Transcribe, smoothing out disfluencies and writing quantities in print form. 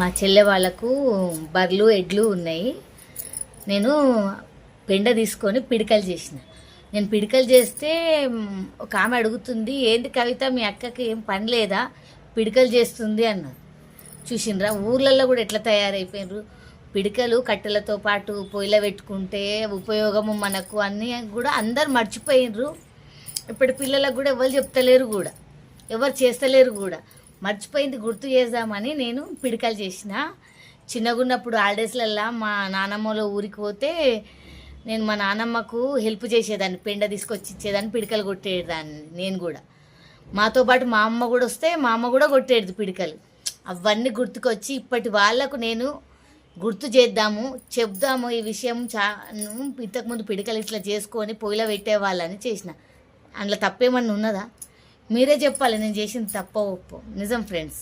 మా చెల్లె వాళ్ళకు బర్రెలు ఎడ్లు ఉన్నాయి. నేను పెండ తీసుకొని పిడికలు చేసిన. నేను పిడికలు చేస్తే ఒక ఆమె అడుగుతుంది, ఏంది కవిత మీ అక్కకి ఏం పని లేదా, పిడికలు చేస్తుంది అన్నారు. చూసిండ్రా ఊర్లలో కూడా ఎట్లా తయారైపోయినరు. పిడికలు కట్టెలతో పాటు పొయ్యిలో పెట్టుకుంటే ఉపయోగము మనకు అన్నీ కూడా అందరు మర్చిపోయినరు. ఇప్పుడు పిల్లలకు కూడా ఎవరు చెప్తలేరు, కూడా ఎవరు చేస్తలేరు, కూడా మర్చిపోయింది గుర్తు చేద్దామని నేను పిడికలు చేసిన. చిన్నగున్నప్పుడు హాలిడేస్లల్లా మా నానమ్మలో ఊరికి పోతే నేను మా నానమ్మకు హెల్ప్ చేసేదాన్ని, పెండ తీసుకొచ్చి ఇచ్చేదాన్ని, పిడికలు కొట్టేదాన్ని. నేను కూడా మాతో పాటు మా అమ్మ కూడా వస్తే మా అమ్మ కూడా కొట్టేది పిడికలు. అవన్నీ గుర్తుకొచ్చి ఇప్పటి వాళ్ళకు నేను గుర్తు చేద్దాము, చెప్దాము ఈ విషయం. ఇంతకుముందు పిడికలు ఇట్లా చేసుకొని పొయ్యిలో పెట్టేవాళ్ళని చేసిన. అందులో తప్పేమన్నా ఉన్నదా? మీరే చెప్పాలి నేను చేసింది తప్ప ఒప్పో. నిజం ఫ్రెండ్స్.